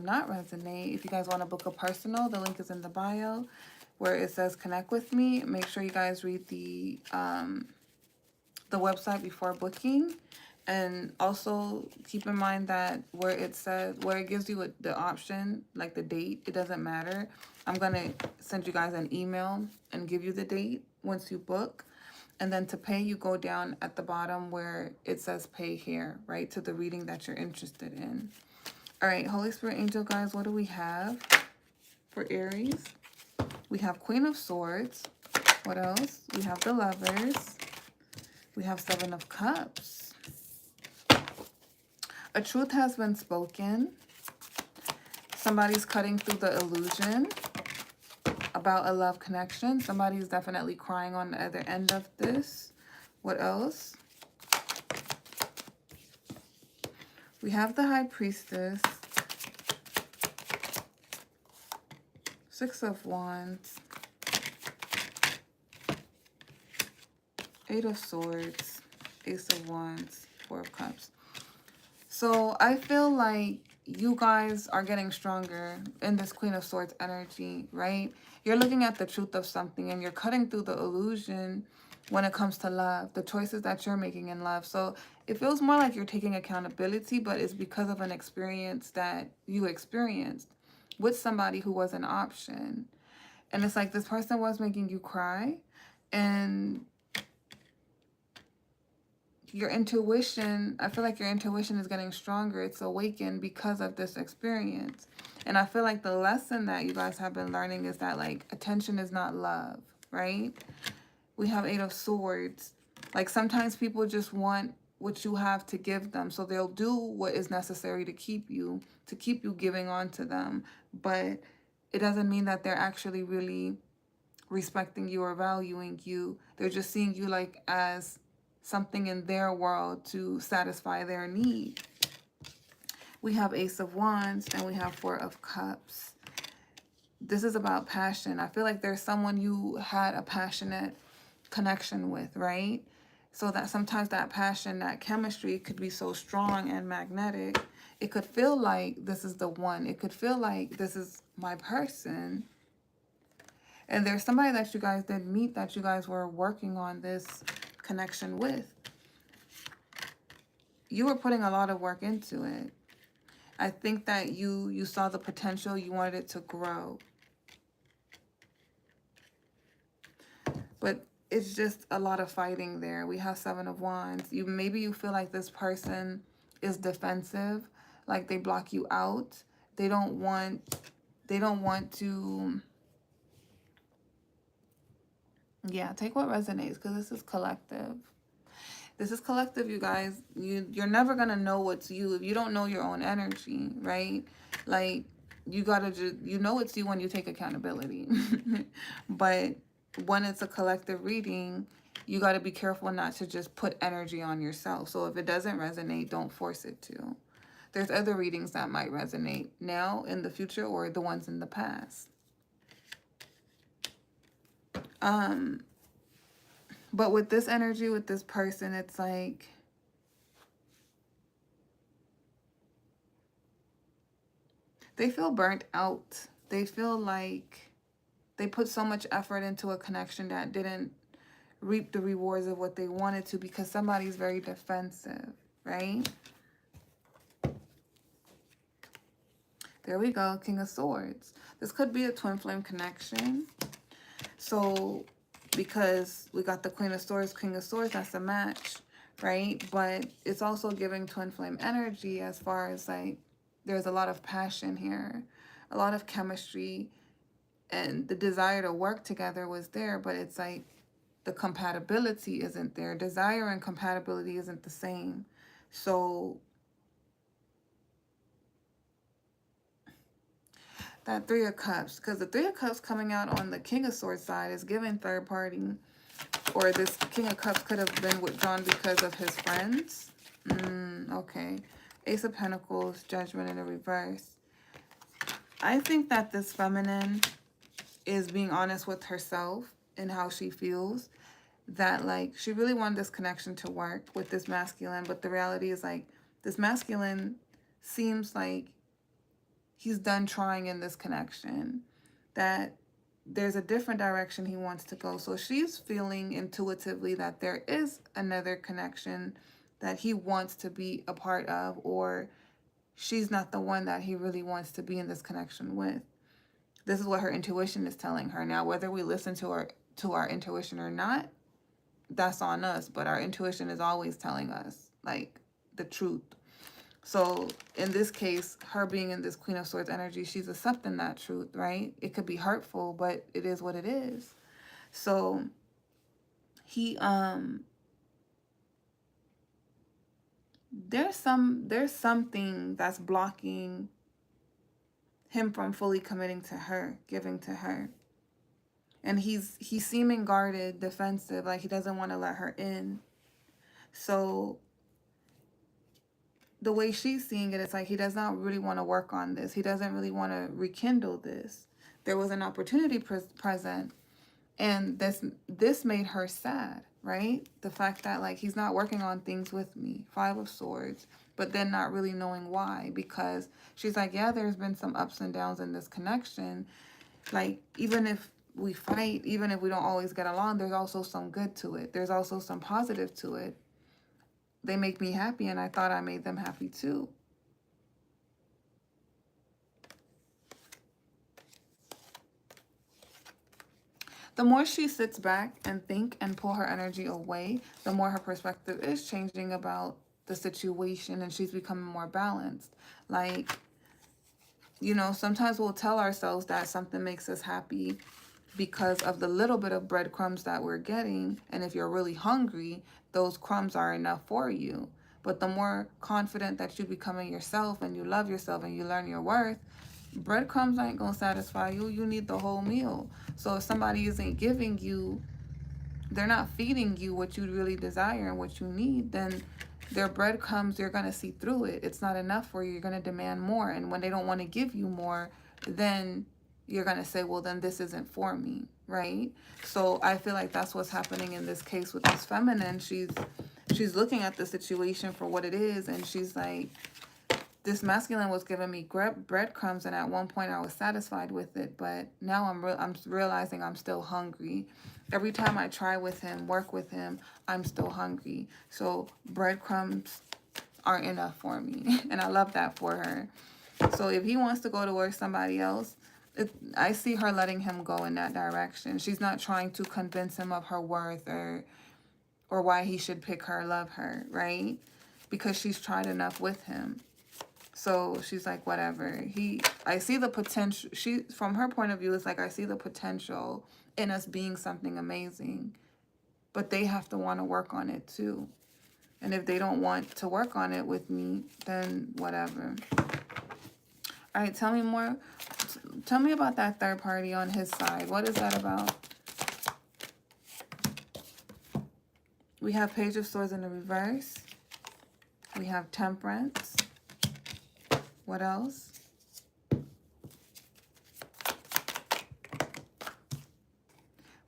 not resonate. If you guys want to book a personal, the link is in the bio where it says connect with me. Make sure you guys read the website before booking. And also keep in mind that where it says, where it gives you the option, like the date, it doesn't matter. I'm going to send you guys an email and give you the date once you book. And then to pay, you go down at the bottom where it says pay here, right? To the reading that you're interested in. All right, Holy Spirit angel guys, what do we have for Aries? We have Queen of Swords. What else? We have the Lovers. We have Seven of Cups. A truth has been spoken. Somebody's cutting through the illusion about a love connection. Somebody's definitely crying on the other end of this. What else? We have the High Priestess. Six of Wands. Eight of Swords. Ace of Wands. Four of Cups. So I feel like you guys are getting stronger in this Queen of Swords energy, right? You're looking at the truth of something and you're cutting through the illusion when it comes to love, the choices that you're making in love. So it feels more like you're taking accountability, but it's because of an experience that you experienced with somebody who was an option. And it's like this person was making you cry, and your intuition, I feel like your intuition is getting stronger. It's awakened because of this experience. And I feel like the lesson that you guys have been learning is that, like, attention is not love, right? We have Eight of Swords. Like, sometimes people just want what you have to give them. So they'll do what is necessary to keep you giving on to them. But it doesn't mean that they're actually really respecting you or valuing you. They're just seeing you, like, as something in their world to satisfy their need. We have Ace of Wands and we have Four of Cups. This is about passion. I feel like there's someone you had a passionate connection with, right? So that sometimes that passion, that chemistry could be so strong and magnetic. It could feel like this is the one. It could feel like this is my person. And there's somebody that you guys did meet that you guys were working on this connection with. You were putting a lot of work into it. I think that you saw the potential. You wanted it to grow. But it's just a lot of fighting there. We have Seven of Wands. Maybe you feel like this person is defensive, like they block you out. They don't want to. Yeah, take what resonates, because this is collective. This is collective, you guys. You're never going to know what's you if you don't know your own energy, right? Like, you got to just, you know it's you when you take accountability. But when it's a collective reading, you got to be careful not to just put energy on yourself. So if it doesn't resonate, don't force it to. There's other readings that might resonate now, in the future, or the ones in the past. But with this energy, with this person, it's like they feel burnt out. They feel like they put so much effort into a connection that didn't reap the rewards of what they wanted to, because somebody's very defensive, right? There we go, King of Swords. This could be a twin flame connection. So, because we got the Queen of Swords, King of Swords, that's a match, right? But it's also giving twin flame energy, as far as, like, there's a lot of passion here, a lot of chemistry, and the desire to work together was there, but it's like the compatibility isn't there. Desire and compatibility isn't the same. So that Three of Cups, because the Three of Cups coming out on the King of Swords side is giving third party, or this King of Cups could have been withdrawn because of his friends. Okay. Ace of Pentacles, Judgment in the reverse. I think that this feminine is being honest with herself and how she feels, that, like, she really wanted this connection to work with this masculine, but the reality is, like, this masculine seems like he's done trying in this connection, that there's a different direction he wants to go. So she's feeling intuitively that there is another connection that he wants to be a part of, or she's not the one that he really wants to be in this connection with. This is what her intuition is telling her. Now, whether we listen to our intuition or not, that's on us. But our intuition is always telling us like the truth. So in this case, her being in this Queen of Swords energy, she's accepting that truth, right? It could be hurtful, but it is what it is. So he there's something that's blocking him from fully committing to her, giving to her. And he's seeming guarded, defensive, like he doesn't want to let her in. So the way she's seeing it, it's like he does not really want to work on this. He doesn't really want to rekindle this. There was an opportunity present, and this made her sad, right? The fact that like he's not working on things with me, 5 of Swords, but then not really knowing why, because she's like, yeah, there's been some ups and downs in this connection. Like, even if we fight, even if we don't always get along, there's also some good to it. There's also some positive to it. They make me happy, and I thought I made them happy too. The more she sits back and think and pull her energy away, the more her perspective is changing about the situation, and she's becoming more balanced. Like, you know, sometimes we'll tell ourselves that something makes us happy because of the little bit of breadcrumbs that we're getting. And if you're really hungry, those crumbs are enough for you. But the more confident that you become in yourself, and you love yourself, and you learn your worth, breadcrumbs ain't gonna satisfy you. You need the whole meal. So if somebody isn't giving you, they're not feeding you what you really desire and what you need, then their breadcrumbs, you're gonna see through it. It's not enough for you. You're gonna demand more. And when they don't want to give you more, then you're going to say, well, then this isn't for me, right? So I feel like that's what's happening in this case with this feminine. She's looking at the situation for what it is, and she's like, this masculine was giving me breadcrumbs, and at one point I was satisfied with it, but now I'm realizing I'm still hungry. Every time I try with him, work with him, I'm still hungry. So breadcrumbs aren't enough for me, and I love that for her. So if he wants to go towards somebody else, I see her letting him go in that direction. She's not trying to convince him of her worth or why he should pick her, love her, right? Because she's tried enough with him. So she's like, whatever. I see the potential. From her point of view, it's like, I see the potential in us being something amazing. But they have to want to work on it too. And if they don't want to work on it with me, then whatever. All right, tell me more. Tell me about that third party on his side. What is that about? We have Page of Swords in the reverse. We have Temperance. What else?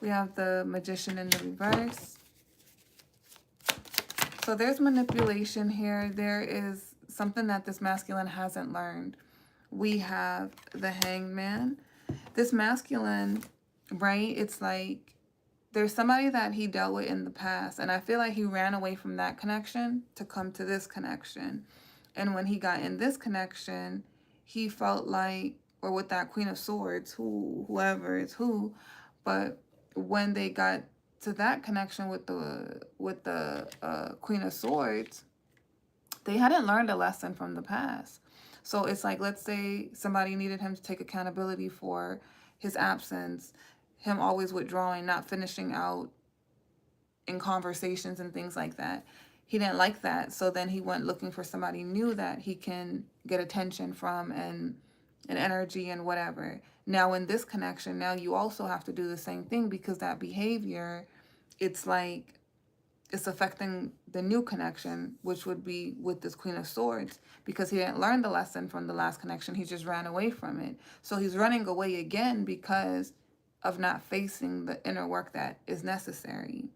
We have the Magician in the reverse. So there's manipulation here. There is something that this masculine hasn't learned. We have the Hangman. This masculine, right, it's like there's somebody that he dealt with in the past, and I feel like he ran away from that connection to come to this connection. And when he got in this connection, he felt like, or with that Queen of Swords, whoever is who, but when they got to that connection with the Queen of Swords, they hadn't learned a lesson from the past. So it's like, let's say somebody needed him to take accountability for his absence, him always withdrawing, not finishing out in conversations and things like that. He didn't like that. So then he went looking for somebody new that he can get attention from and energy and whatever. Now in this connection, now you also have to do the same thing, because that behavior, it's like, it's affecting the new connection, which would be with this Queen of Swords, because he didn't learn the lesson from the last connection. He just ran away from it. So he's running away again because of not facing the inner work that is necessary.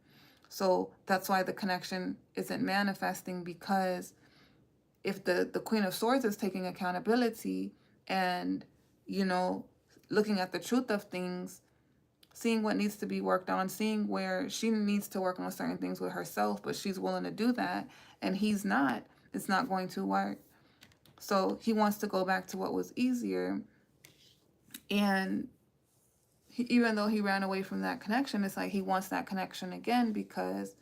So that's why the connection isn't manifesting, because if the Queen of Swords is taking accountability, and, you know, looking at the truth of things, seeing what needs to be worked on, seeing where she needs to work on certain things with herself, but she's willing to do that, and he's not, it's not going to work. So he wants to go back to what was easier. And even though he ran away from that connection, it's like he wants that connection again because,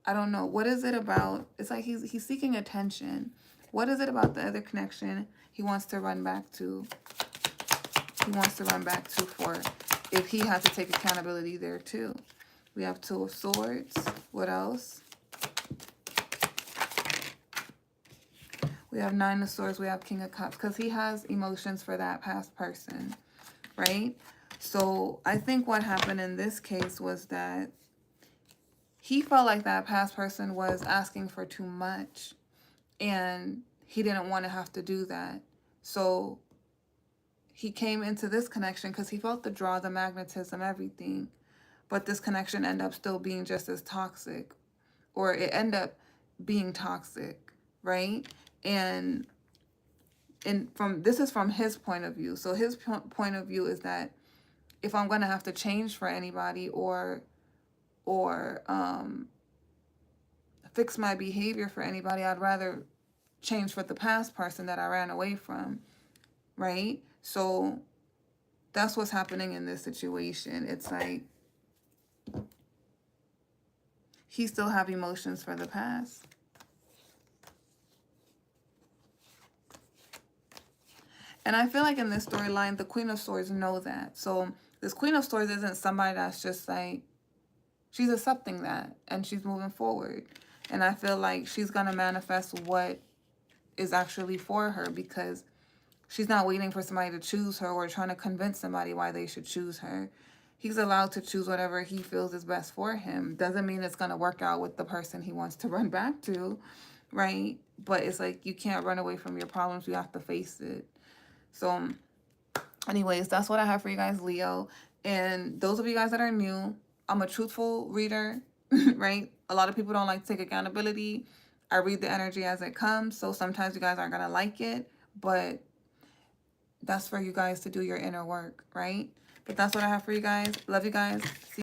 I don't know, what is it about? It's like he's seeking attention. What is it about the other connection he wants to run back to? He wants to run back to for if he had to take accountability there too. We have Two of Swords. What else? We have Nine of Swords. We have King of Cups, because he has emotions for that past person, right? So I think what happened in this case was that he felt like that past person was asking for too much, and he didn't want to have to do that. So he came into this connection because he felt the draw, the magnetism, everything. But this connection ended up still being just as toxic, or it ended up being toxic, right? And from this is from his point of view. So his point of view is that if I'm going to have to change for anybody or fix my behavior for anybody, I'd rather change for the past person that I ran away from, right? So that's what's happening in this situation. It's like he still have emotions for the past. And I feel like in this storyline, the Queen of Swords know that. So this Queen of Swords isn't somebody that's just like, she's accepting that and she's moving forward. And I feel like she's going to manifest what is actually for her, because she's not waiting for somebody to choose her or trying to convince somebody why they should choose her. He's allowed to choose whatever he feels is best for him. Doesn't mean it's going to work out with the person he wants to run back to, right? But it's like you can't run away from your problems. You have to face it. So anyways, that's what I have for you guys, Leo. And those of you guys that are new, I'm a truthful reader, right? A lot of people don't like to take accountability. I read the energy as it comes. So sometimes you guys aren't going to like it, but that's for you guys to do your inner work, right? But that's what I have for you guys. Love you guys. See